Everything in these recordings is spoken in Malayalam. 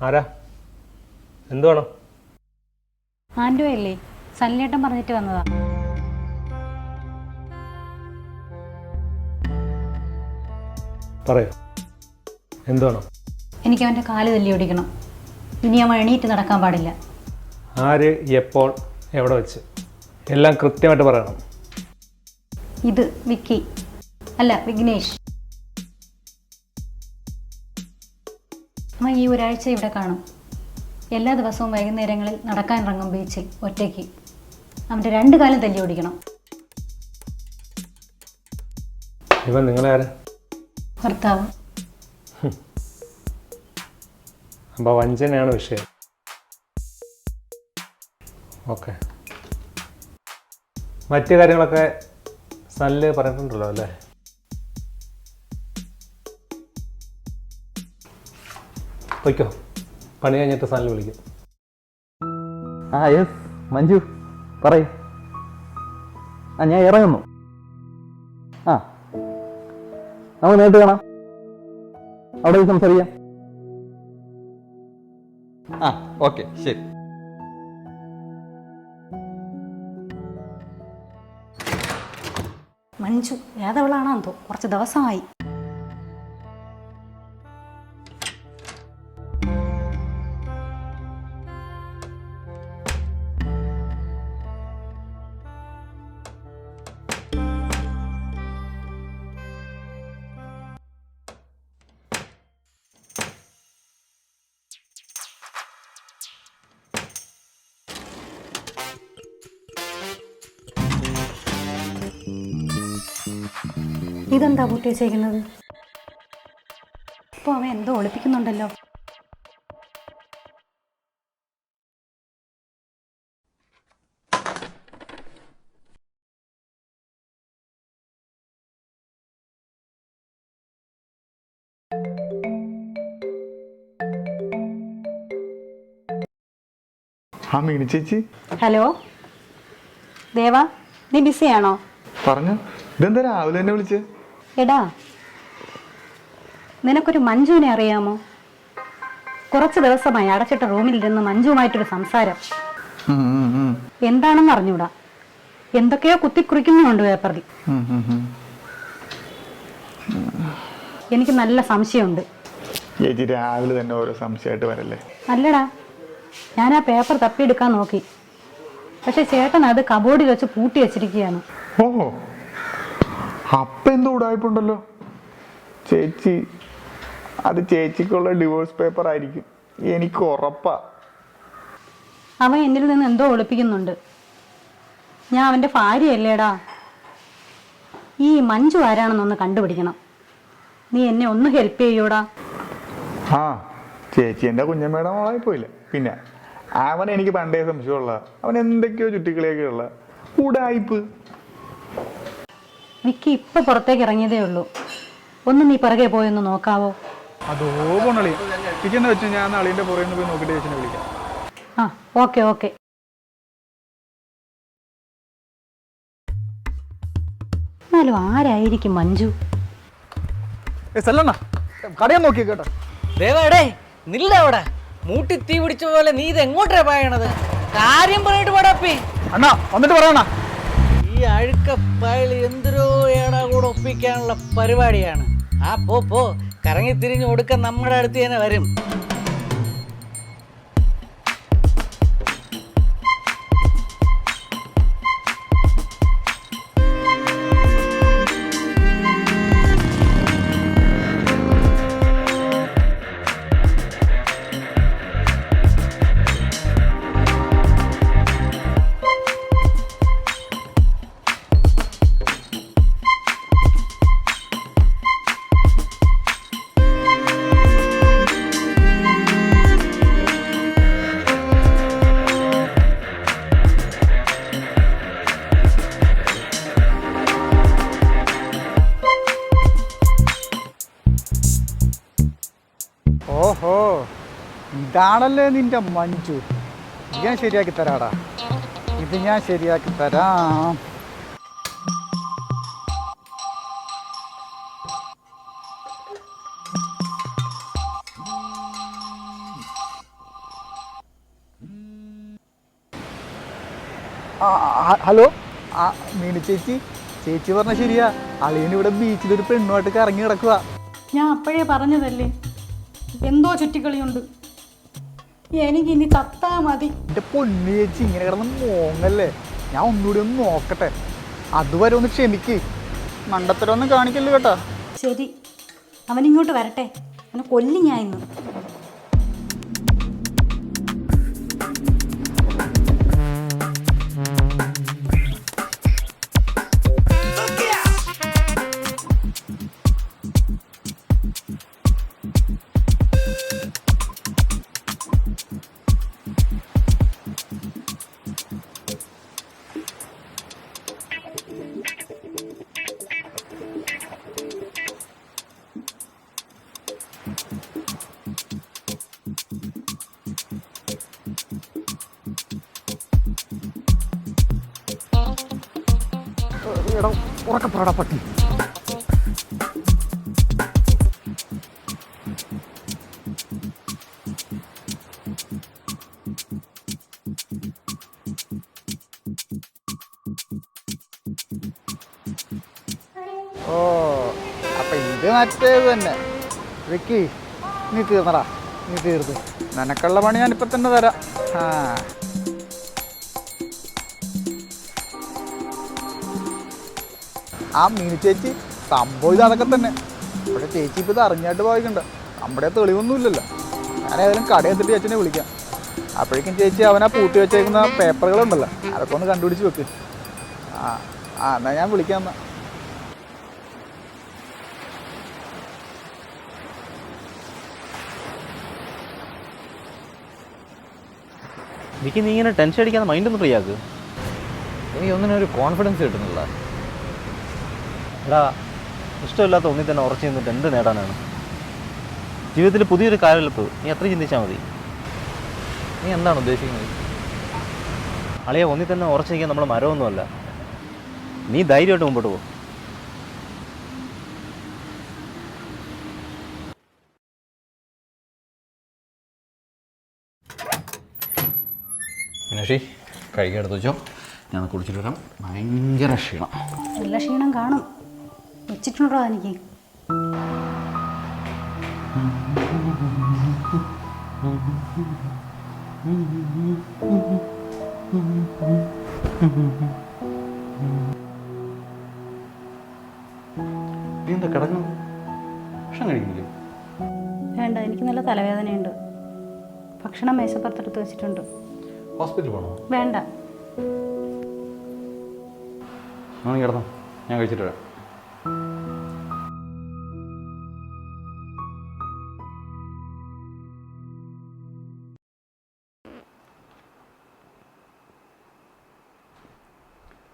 ആരാ? എന്ത് വേണം? ആൻഡോ അല്ലേ? സല്ലേട്ടൻ പറഞ്ഞിട്ട് വന്നതാ. പറയൂ, എന്ത് വേണം? എനിക്ക് അവൻ്റെ കാല് തല്ലി ഓടിക്കണം. ഇനി അവൻ എണീറ്റ് നടക്കാൻ പാടില്ല. ആര്, എപ്പോൾ, എവിടെ വെച്ച് എല്ലാം കൃത്യമായിട്ട് പറയണം. ഇത് വിക്കി അല്ല, വിഘ്നേഷ്. അവൻ ഈ ഒരാഴ്ച ഇവിടെ കാണും. എല്ലാ ദിവസവും വൈകുന്നേരങ്ങളിൽ നടക്കാൻ ഇറങ്ങും ബീച്ചിൽ ഒറ്റയ്ക്ക്. അവൻ്റെ 2 കാലും തല്ലി ഓടിക്കണം. ഇവൻ നിങ്ങളെ ആര്? ഭർത്താവ്. അപ്പോൾ വഞ്ചനയാണ് വിഷയം. ഓക്കെ, മറ്റു കാര്യങ്ങളൊക്കെ സല്ല് പറഞ്ഞിട്ടുണ്ടല്ലോ അല്ലേ? പൊയ്ക്കോ, പണി കഴിഞ്ഞിട്ട് സല്ല് വിളിക്കും. യെസ് മഞ്ജു പറയൂ. ഞാൻ ഇറങ്ങുന്നു. നമുക്ക് നേരിട്ട് കാണാം, അവിടെ സംസാരിക്കാം. ഓക്കെ ശരി. മഞ്ജു ഏതവളാണോ എന്തോ, കുറച്ച് ദിവസമായി. ഇതെന്താ പൂട്ടി വെച്ചേക്കുന്നത്? ഇപ്പോൾ അവൻ എന്തോ ഒളിപ്പിക്കുന്നുണ്ടല്ലോ. മീനി ചേച്ചി. ഹലോ ദേവാ, നീ ബിസിയാണോ? പറഞ്ഞു. ഇതെന്താ രാവിലെ എന്നെ വിളിച്ചേ? എടാ, നിനക്കൊരു മഞ്ജുവിനെ അറിയാമോ? കുറച്ച് ദിവസമായി അടച്ചിട്ട റൂമിലിരുന്ന് മഞ്ജുവുമായിട്ടൊരു സംസാരം. എന്താണെന്ന് അറിഞ്ഞൂടാ, എന്തൊക്കെയോ കുത്തിക്കുറിക്കുന്നുണ്ട് പേപ്പറിൽ. എനിക്ക് നല്ല സംശയമുണ്ട്. ചേച്ചി രാവിലെ തന്നെ ഓരോ സംശയമായിട്ട് വരല്ലേ? അല്ലടാ, ഞാൻ ആ പേപ്പർ തപ്പിയെടുക്കാൻ നോക്കി, പക്ഷെ ചേട്ടൻ അത് കബോർഡിൽ വെച്ച് പൂട്ടി വെച്ചിരിക്കുകയാണ്. ഓ, അപ്പൊ എന്തോ ഉടായ്പുണ്ടല്ലോ ചേച്ചി. അത് ചേച്ചിക്കുള്ള ഡിവോഴ്സ് പേപ്പർ ആയിരിക്കും, എനിക്ക് ഉറപ്പാ. അവൻ എന്നിൽ നിന്ന് എന്തോ ഒളിപ്പിക്കുന്നുണ്ട്. ഞാൻ അവൻ്റെ ഭാര്യയല്ലേടാ. ഈ മഞ്ജു ആരാണെന്നൊന്ന് കണ്ടുപിടിക്കണം. നീ എന്നെ ഒന്ന് ഹെൽപ്പ് ചെയ്യൂടാ? ചേച്ചി എൻ്റെ കുഞ്ഞമ്മയുടെ മോളായി പോയില്ല. പിന്നെ അവൻ എനിക്ക് പണ്ടേ സംശയമുള്ള, അവൻ എന്തൊക്കെയോ ചുറ്റിക്കളിയൊക്കെ ഉള്ള ഉടായ്പ്. വിക്കി ഇപ്പൊ പുറത്തേക്ക് ഇറങ്ങിയതേ ഉള്ളൂ. ഒന്ന് നീ പിറകെ പോയൊന്ന് നോക്കാവോ? അതോ പോണളി കിച്ചെന്ന് വെച്ച് ഞാൻ അളിന്റെ പുറകെ പോയി നോക്കിയിട്ട് ചേച്ചിനെ വിളിക്കാം. Okay okay. എന്നാലും ആരായിരിക്കും മഞ്ജു? കടയാൻ നോക്കി കേട്ടോ. ദേവടേ നില്ല അവിടെ, മൂട്ടി തീ പിടിച്ച പോലെ നീ ഇത് എങ്ങോട്ടാ പായണത്? കാര്യം പറഞ്ഞിട്ട് പാടാപ്പി. അണ്ണാ വന്നിട്ട് പറയണ. ഈ അഴുക്ക പയൽ എന്തൊരോ ഏടാ കൂടെ ഒപ്പിക്കാനുള്ള പരിപാടിയാണ്. പോ കറങ്ങി തിരിഞ്ഞ് കൊടുക്കാൻ നമ്മുടെ അടുത്ത് തന്നെ വരും. ഓഹോ, ഇതാണല്ലേ നിന്റെ മഞ്ജു. ഞാൻ ശരിയാക്കി തരാടാ, ഇത് ഞാൻ ശരിയാക്കി തരാം. ഹലോ ആ മീനു ചേച്ചി ചേച്ചി പറഞ്ഞ ശരിയാ, അളിയൻ ഇവിടെ ബീച്ചിലൊരു പെണ്ണുമായിട്ട് കറങ്ങി കിടക്കുക. ഞാൻ അപ്പോഴേ പറഞ്ഞതല്ലേ, എന്തോ ചുറ്റിക്കളിയുണ്ട്. എനിക്കിനി തത്താ മതി. എൻ്റെ പൊന്നു ചേച്ചി ഇങ്ങനെ കിടന്ന് മോങ്ങല്ലേ, ഞാൻ ഒന്നുകൂടി ഒന്ന് നോക്കട്ടെ. അതുവരെ ഒന്ന് ക്ഷമിക്ക്, മണ്ടത്തരമൊന്നും കാണിക്കല്ലോ കേട്ടോ. ശരി, അവനിങ്ങോട്ട് വരട്ടെ, അവനെ കൊല്ലി ഞാൻ ഇന്ന്. എടാ ഉറക്കപ്പെടാ പട്ടി. ഓ അപ്പൊ ഇത് മറ്റേത് തന്നെ. വിക്കി നീ തീർന്നടാ, നീ തീർത്ത്. നിനക്കുള്ള പണി ഞാനിപ്പോൾ തന്നെ തരാം. ആ മീനു ചേച്ചി സംഭവം ഇത് അതൊക്കെ തന്നെ. പക്ഷെ ചേച്ചി ഇപ്പോൾ ഇത് അറിഞ്ഞായിട്ട് വായിക്കണ്ട, നമ്മുടെ തെളിവൊന്നുമില്ലല്ലോ. ഞാൻ ഏതായാലും കടയെത്തിട്ട് ചേച്ചിനെ വിളിക്കാം. അപ്പോഴേക്കും ചേച്ചി അവനാ പൂട്ടി വെച്ചേക്കുന്ന പേപ്പറുകളുണ്ടല്ലോ, അതൊക്കെ ഒന്ന് കണ്ടുപിടിച്ച് വെക്ക്. എന്നാ ഞാൻ വിളിക്കാം. എന്നാ വിക്കി, നീ ഇങ്ങനെ ടെൻഷൻ അടിക്കാതെ മൈൻഡൊന്നും ഫ്രീ ആക്ക്. എനിക്ക് ഒന്നിനും ഒരു കോൺഫിഡൻസ് കിട്ടുന്നില്ല. എടാ, ഇഷ്ടമില്ലാത്ത ഒന്നിൽ തന്നെ ഉറച്ചു നിന്നിട്ട് എന്ത് നേടാനാണ്? ജീവിതത്തിൽ പുതിയൊരു കാലഘട്ടം നീ അത്രയും ചിന്തിച്ചാൽ മതി. നീ എന്താണ് ഉദ്ദേശിക്കുന്നത്? അളിയെ, ഒന്നിൽ തന്നെ ഉറച്ചു നിൽക്കാൻ നമ്മൾ മരമൊന്നുമല്ല. നീ ധൈര്യമായിട്ട് മുമ്പോട്ട് പോകും. മീനാക്ഷി, കഴിക്കാൻ എടുത്ത് വെച്ചോ, ഞാൻ കുടിച്ചിട്ട് വരാം. ഭയങ്കര ക്ഷീണം. നല്ല ക്ഷീണം കാണും. വെച്ചിട്ടുണ്ടോ എനിക്ക്? നീ എന്താ കിടക്കുന്നു? ഭക്ഷണം കഴിക്കുന്നില്ലേ? വേണ്ട, എനിക്ക് നല്ല തലവേദനയുണ്ട്. ഭക്ഷണം മേശപ്പുറത്തെടുത്ത് വെച്ചിട്ടുണ്ട്. ഹോസ്പിറ്റലിൽ പോകണോ? വേണ്ട. നീ കിടന്നോ, ഞാൻ കഴിച്ചിട്ട് വരാം.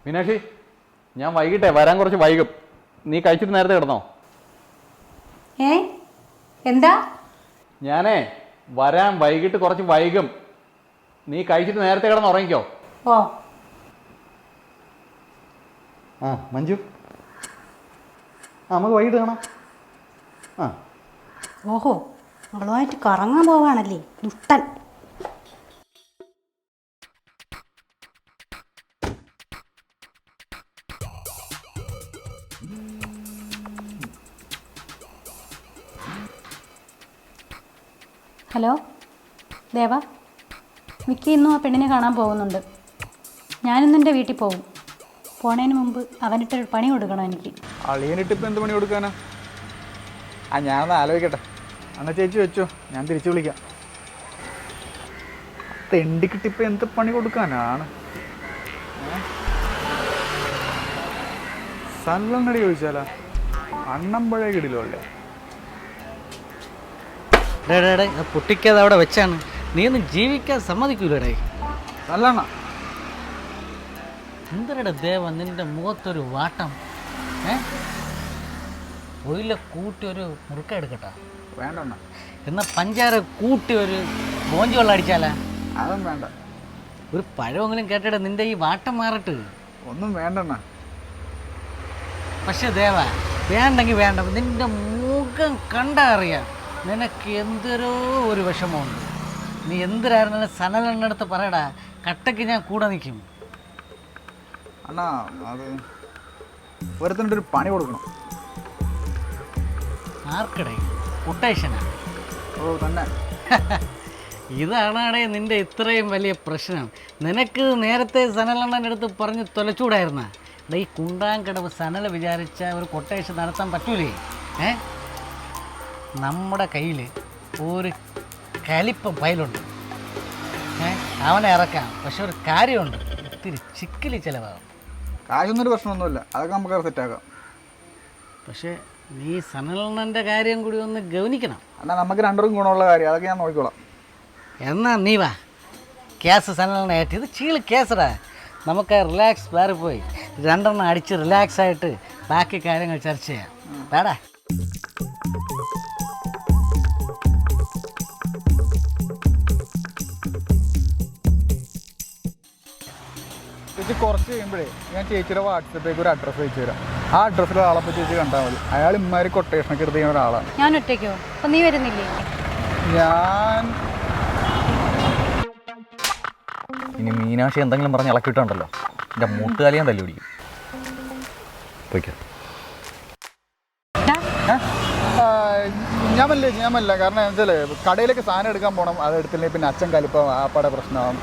മീനാക്ഷി, ഞാൻ വൈകിട്ടേ വരാൻ കുറച്ച് വൈകും. നീ കഴിച്ചിട്ട് നേരത്തെ കിടന്നോ? എന്താ? ഞാനേ വരാൻ വൈകിട്ട് കുറച്ച് വൈകും. നീ കഴിച്ചിട്ട് നേരത്തെ കിടന്ന് ഉറങ്ങിക്കോ. ഓ മഞ്ജു, നമുക്ക് വൈകിട്ട് കാണാം. ഓഹോ, അവളുമായിട്ട് കറങ്ങാൻ പോവാണല്ലേ ദുഷ്ടൻ. ഹലോ ദേവ, മിക്കി ഇന്നും ആ പെണ്ണിനെ കാണാൻ പോകുന്നുണ്ട്. ഞാനിന്ന് എൻ്റെ വീട്ടിൽ പോകും. പോണതിന് മുമ്പ് അവനിട്ടൊരു പണി കൊടുക്കണം എനിക്ക്. അളിയനിട്ട് ഇപ്പം എന്ത് പണി കൊടുക്കാനാ? ഞാനൊന്ന് ആലോചിക്കട്ടെ. എന്നാൽ ചേച്ചി വെച്ചോ, ഞാൻ തിരിച്ചു വിളിക്കാം. തെണ്ടിക്കിട്ടിപ്പോൾ എന്ത് പണി കൊടുക്കാനാണ്? സല്ലങ്ങടി ചോദിച്ചാലാ അണ്ണമ്പഴ കിടിലോ അല്ലേ? പൊട്ടിക്കാതെ അവിടെ വെച്ചാണ്. നീ ഒന്നും ജീവിക്കാൻ സമ്മതിക്കൂലടേ. നല്ലണ്ണ എന്തരടെ ദേവ നിന്റെ മുഖത്തൊരു വാട്ടം. ഒയില കൂട്ടി ഒരു മുറുക്ക എടുക്കട്ടാ? വേണ്ടണ്ണ. എന്നാൽ പഞ്ചാര കൂട്ടി ഒരു മോഞ്ചി വെള്ളം അടിച്ചാലാ? അതും വേണ്ട. ഒരു പഴമെങ്കിലും കേട്ടിട നിന്റെ ഈ വാട്ടം മാറട്ട്. ഒന്നും വേണ്ടണ്ണ. പക്ഷെ ദേവ, വേണ്ടെങ്കിൽ വേണ്ട, നിന്റെ മുഖം കണ്ടാ അറിയാം നിനക്ക് എന്തൊരോ ഒരു വിഷമമുണ്ട്. നീ എന്തിനായിരുന്നാലും സനലെണ്ണടുത്ത് പറയടാ, കട്ടയ്ക്ക് ഞാൻ കൂടെ നിൽക്കും. അണ്ണാ അത് ഒരുത്തൻ്റെ ഒരു പണി കൊടുക്കണം. ആർക്കടേ കൊട്ടേഷനാ? ഓ തന്നെ. ഇതാണാടേ നിൻ്റെ ഇത്രയും വലിയ പ്രശ്നം. നിനക്ക് നേരത്തെ സനലണ്ണൻ്റെ അടുത്ത് പറഞ്ഞ് തൊലച്ചൂടായിരുന്ന ഈ കുണ്ടാങ്കടവ് സനല വിചാരിച്ച ഒരു കൊട്ടേഷൻ നടത്താൻ പറ്റൂലേ? നമ്മുടെ കയ്യിൽ ഒരു കലിപ്പ ഫയലുണ്ട്. അവനെ ഇറക്കാം. പക്ഷെ ഒരു കാര്യമുണ്ട്, ഇത്തിരി ചിക്കലി ചിലവാകും. കാശൊന്നൊരു പ്രശ്നമൊന്നുമില്ല, അതൊക്കെ നമുക്ക് സെറ്റാക്കാം. പക്ഷേ നീ സനലണ്ണൻ്റെ കാര്യം കൂടി ഒന്ന് ഗവനിക്കണം. അണ്ണാ നമുക്ക് രണ്ടും ഗുണമുള്ള കാര്യം, അതൊക്കെ ഞാൻ നോക്കിക്കോളാം. എന്നാ നീ വാ, കേസ് സനലണ്ണ ആയിട്ട് ഇത് ചീള് കേസടാ. നമുക്ക് റിലാക്സ് വേറെ പോയി 2 എണ്ണം അടിച്ച് റിലാക്സ് ആയിട്ട് ബാക്കി കാര്യങ്ങൾ ചർച്ച ചെയ്യാം. വേടാ. ചേച്ചി കുറച്ച് കഴിയുമ്പോഴേ ഞാൻ ചേച്ചിയുടെ വാട്സപ്പിലേക്ക് ഒരു അഡ്രസ്സ് അയച്ചു തരാം. ആ അഡ്രസ്സിൽ ആളെ പറ്റി ചേച്ചി കണ്ടാൽ മതി. അയാൾ ഇമ്മാതിരി കൊട്ടേഷനൊക്കെ എടുത്ത് ചെയ്യുന്ന ഒരാളാണ്. ഞാൻ ഒറ്റയ്ക്കോ? അപ്പം നീ വരുന്നില്ലേ? ഞാൻ ഇനി മീനാക്ഷി എന്തെങ്കിലും പറഞ്ഞ് ഇളക്കിയിട്ടുണ്ടല്ലോ, എൻ്റെ മൂട്ടുകാലി ഞാൻ തല്ലി പിടിക്കും. പോയിക്കോ. ഞാൻ മല്ല കാരണം എന്താ വെച്ചാൽ കടയിലേക്ക് സാധനം എടുക്കാൻ പോകണം. അത് എടുത്തില്ലെങ്കിൽ പിന്നെ അച്ഛൻ കലിപ്പം ആപ്പാടെ പ്രശ്നമാകും.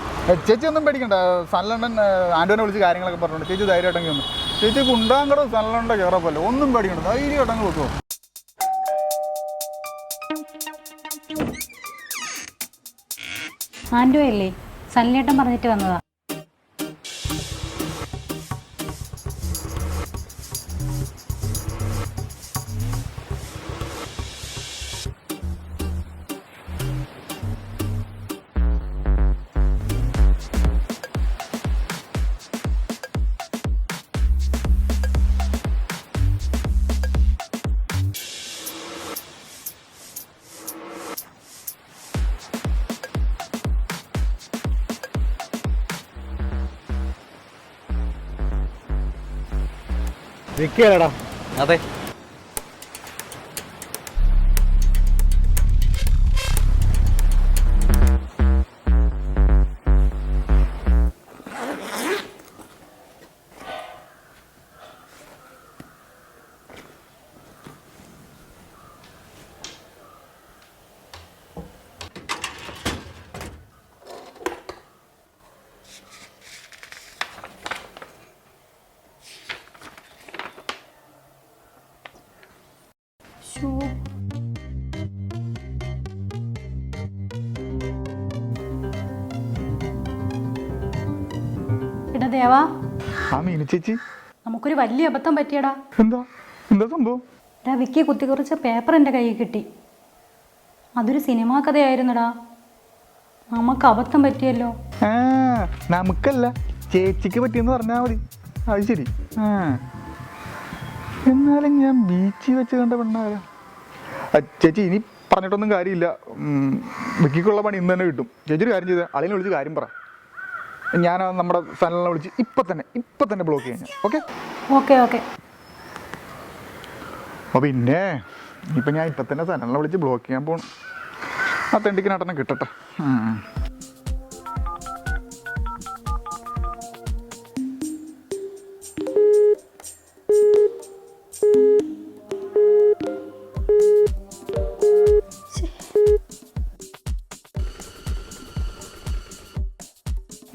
ചേച്ചി ഒന്നും പേടിക്കണ്ട. സനലണ്ണൻ ആൻറ്റോനെ വിളിച്ച് കാര്യങ്ങളൊക്കെ പറഞ്ഞിട്ടുണ്ട്. ചേച്ചി ധൈര്യമായിട്ടെങ്കിൽ ഒന്ന് ചേച്ചി കുണ്ടാങ്കട സനലണ്ണൻ്റെ കയറപ്പല്ലോ, ഒന്നും പേടിക്കണ്ട, ധൈര്യമായിട്ടങ്ങ് വെക്കുമോ. ആൻറ്റോ അല്ലേ? സനലേട്ടൻ പറഞ്ഞിട്ട് വന്നതാ. വിക്കിയല്ലേടാ? അതെ. എടാ ദേവാ, ആ മീനു ചേച്ചി, നമുക്കൊരു വലിയ അബദ്ധം പറ്റിയടാ. എന്താ സംഭവം? എടാ, വിക്കി കുത്തിക്കുറിച്ച പേപ്പർ എൻ്റെ കയ്യിൽ കിട്ടി. അതൊരു സിനിമാ കഥയായിരുന്നടാ. നമുക്ക് അബദ്ധം പറ്റിയല്ലോ. നമുക്കല്ല, ചേച്ചിക്ക് പറ്റിയെന്ന് പറഞ്ഞാൽ മതി. അത് ശരി. എന്നാലും ഞാൻ ബീച്ചിൽ വെച്ച് കണ്ട പെണ്ണാരാ? ചേച്ചി ഇനി പറഞ്ഞിട്ടൊന്നും കാര്യമില്ല. വിക്കിക്കുള്ള പണി ഇന്ന് തന്നെ കിട്ടും. ചേച്ചി ഒരു കാര്യം ചെയ്ത അളിനെ വിളിച്ച് കാര്യം പറ. ഞാൻ നമ്മുടെ സനലിനെ വിളിച്ച് ഇപ്പം തന്നെ ബ്ലോക്ക് ചെയ്യാം. Okay okay okay. അപ്പോൾ പിന്നെ ഇപ്പം ഞാൻ ഇപ്പം തന്നെ സനലിനെ വിളിച്ച് ബ്ലോക്ക് ചെയ്യാൻ പോകണം. ആ തെണ്ടിക്ക് നടനം കിട്ടട്ടെ.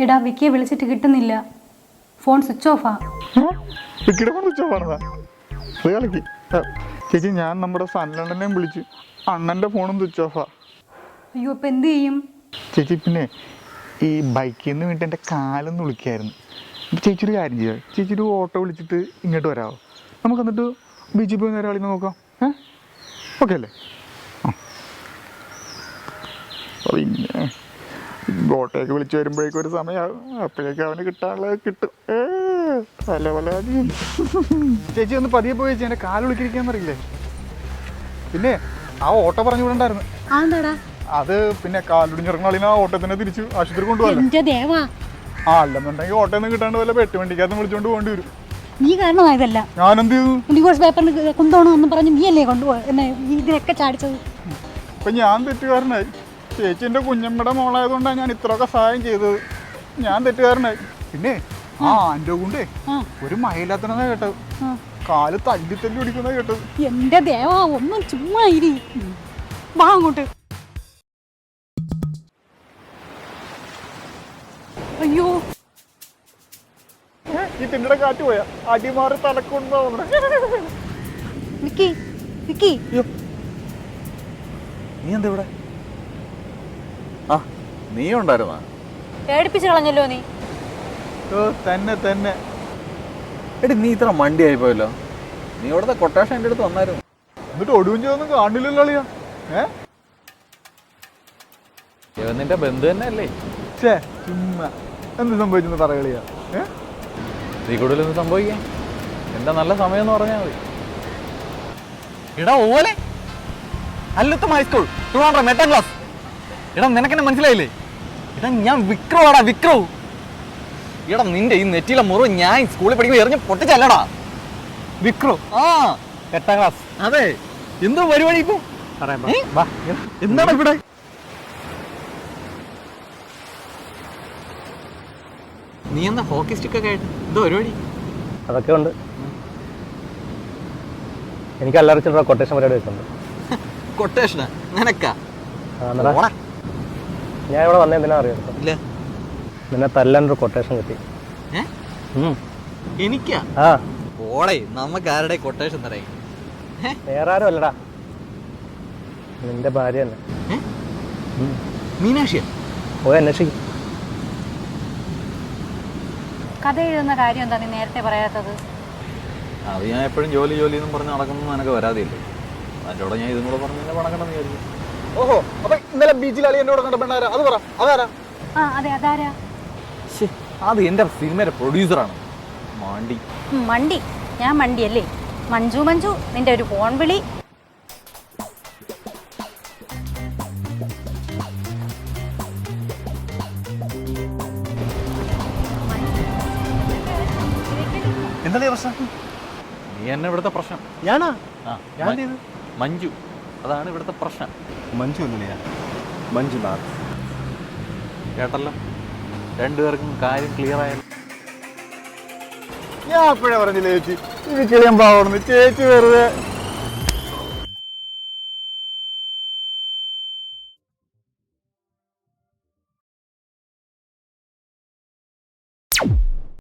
എടാ, വിക്കിയെ വിളിച്ചിട്ട് കിട്ടുന്നില്ല. ഫോൺ സ്വിച്ച് ഓഫാ. വിക്കിയുടെ ഫോൺ സ്വിച്ച് ഓഫ് ആണതാ? കളിക്ക് ചേച്ചി. ഞാൻ നമ്മുടെ സനലണ്ണനെയും വിളിച്ച് അണ്ണൻ്റെ ഫോണും സ്വിച്ച് ഓഫാ. അയ്യോ, ഇപ്പം എന്ത് ചെയ്യും ചേച്ചി? പിന്നെ ഈ ബൈക്കിൽ നിന്ന് വീണിട്ട് എൻ്റെ കാലൊന്ന് വിളിക്കായിരുന്നു. അപ്പോൾ ചേച്ചി ഒരു കാര്യം ചെയ്യാം, ചേച്ചി ഒരു ഓട്ടോ വിളിച്ചിട്ട് ഇങ്ങോട്ട് വരാമോ? നമുക്ക് എന്നിട്ട് ബീച്ചിൽ പോയി നേരെ ആളിന്ന് നോക്കാം. ഓക്കെ അല്ലേ? പിന്നെ ഓട്ടോയൊക്കെ വിളിച്ച് വരുമ്പോഴേക്കും ഒരു സമയമാകും. അപ്പോഴേക്കും അവന് കിട്ടാനുള്ളത് കിട്ടും. പല ചേച്ചി ഒന്ന് പതിയെ പോയി ചേച്ചി, എൻ്റെ കാല് വിളിക്കിരിക്കാന്നറിയില്ലേ? പിന്നെ ആ ഓട്ടോ പറഞ്ഞു വിടണ്ടായിരുന്നു. അത് പിന്നെ കാലുടിഞ്ഞിറങ്ങുന്ന ആളിനെ ആ ഓട്ടോ തന്നെ തിരിച്ചു ആശുപത്രി കൊണ്ടുപോകാം. അല്ലെന്നുണ്ടെങ്കിൽ ഓട്ടോ ഒന്നും കിട്ടാണ്ട് വല്ല പെട്ടുവണ്ടിക്കകത്ത് വിളിച്ചോണ്ട് പോകേണ്ടി വരും. നീ കാരണമായതല്ല. ഞാനെന്ത് ചെയ്തു? ഡിവോഴ്സ് പേപ്പറിന് കൊണ്ടുപോകണമെന്ന് പറഞ്ഞ് നീയല്ലേ കൊണ്ടുപോയി ഇതിനൊക്കെ ചാടിച്ചത്. ഇപ്പൊ ഞാൻ തെറ്റുകാരനായി. ചേച്ചി എൻ്റെ കുഞ്ഞമ്മയുടെ മോളായതുകൊണ്ടാണ് ഞാൻ ഇത്രയൊക്കെ സഹായം ചെയ്തത്. ഞാൻ തെറ്റുകാരനായി. പിന്നെ ആ എൻ്റെ കൊണ്ടേ ഒരു മയിലാത്തണെന്നാ കേട്ടത്. കാല് തല്ലി തല്ലി ഓടിക്കുന്ന കേട്ടത്. എന്റെ ദേവാ ഒന്നും ചുമ്മാ ഇരി. വാ അങ്ങോട്ട്. അയ്യോ ഈ തിണ്ടിയുടെ കാറ്റ് പോയാ അടിമാറി തലക്കൊണ്ടാ വിക്കി വിക്കി നീ എന്താ ഇവിടെ? ആ നീ ഉണ്ടായിരുന്നാ? പേടിപ്പിച്ച് കളഞ്ഞല്ലോ നീ. തന്നെ തന്നെ. എടി നീ ഇത്ര മണ്ടി ആയിപ്പോയല്ലോ. നീ ഇവിടുത്തെ കൊട്ടേഷൻ എൻ്റെ അടുത്ത് വന്നായിരുന്നു. എന്നിട്ട് ഒടുവും ചെയ്തൊന്നും കാണില്ലല്ലോ അളിയാ. ഇവൻ നിന്റെ ബന്ധു തന്നെ അല്ലേ? ഛേ ചുമ്മാ എന്ത് സംഭവിച്ചെന്ന് പറയളിയാ. നീ കൂടുതലൊന്നും സംഭവിക്കാം. എന്താ നല്ല സമയം എന്ന് പറഞ്ഞാൽ മതി. എടാ ഓലെ അല്ലത്തും ഹൈസ്കൂൾ ട്രിവാൻഡ്രം 8ാം ക്ലാസ്. എടാ നിനക്കെന്നെ മനസ്സിലായില്ലേ? എടാ ഞാൻ വിക്രവാടാ, വിക്രവ്. എടാ നിന്റെ ഈ നെറ്റിയിലെ മുറിവ് ഞാൻ സ്കൂളിൽ പഠിക്കുമ്പോൾ എറിഞ്ഞ് പൊട്ടിച്ചല്ലടാ. വിക്രവ്. ആ 8ാം ക്ലാസ്. അതെ. എന്തോ പരിപാടി ഇപ്പൊ? എന്താണ് ഇവിടെ? നീ എന്താ ഹോക്കി സ്റ്റിക്കൊക്കെ ആയിട്ട് എന്തോ പരിപാടി? അതൊക്കെ ഉണ്ട്. എനിക്ക് അല്ലറച്ചിട്ടുള്ള കൊട്ടേഷൻ പരിപാടി വെക്കുന്നുണ്ട്. കൊട്ടേഷനാ നിനക്കാ? ഞാൻ ഇവിടെ വന്ന എന്തിനാ അറിയാം? ഇല്ല. നിന്നെ തല്ലാനൊരു കൊട്ടേഷൻ കിട്ടി. എനിക്കാ? ആ ഓളെ നമുക്ക് ആരുടെ കൊട്ടേഷൻ തരായി? വേറെ ആരും അല്ലടാ, നിന്റെ ഭാര്യ തന്നെ. മീനാക്ഷിയാ? പോയി അന്വേഷിക്കും. കഥ എഴുതുന്ന കാര്യം എന്താ നീ നേരത്തെ പറയാത്തത്? അത് ഞാൻ എപ്പോഴും ജോലി ജോലി എന്നും പറഞ്ഞ് നടക്കുന്നു എനിക്ക് വരാതില്ലേ. അതിൻ്റെ കൂടെ ഞാൻ ഇതും കൂടെ പറഞ്ഞ് എന്നെ പണക്കണം എന്ന് വിചാരിച്ചു. ഓഹോ, അപ്പൊ ഇന്നലെ ബീച്ചിൽ അളി എന്നോട് കണ്ട പെണ്ണാരാ? അത് പറ, അതാരാ? ആ അതെ, അതാരാ? അത് എൻ്റെ സിനിമയുടെ പ്രൊഡ്യൂസറാണ്. മാണ്ടി. മണ്ടി? ഞാൻ മണ്ടിയല്ലേ? മഞ്ജു മഞ്ജു നിന്റെ ഒരു ഫോൺ വിളി. എന്താ പ്രശ്നം? നീ എന്നെ ഇവിടുത്തെ പ്രശ്നം. ഞാനാ? ആ മഞ്ജു, അതാണ് ഇവിടുത്തെ പ്രശ്നം. മഞ്ജു ഒന്നുമില്ല, മഞ്ജുനാഥ്. കേട്ടല്ലോ, രണ്ടുപേർക്കും കാര്യം ക്ലിയർ ആയാലും. ഞാൻ അപ്പോഴേ പറഞ്ഞില്ലേ ചേച്ചി, ഇത് കിളിയാൻ പാവണമെന്ന്. ചേച്ചി വെറുതെ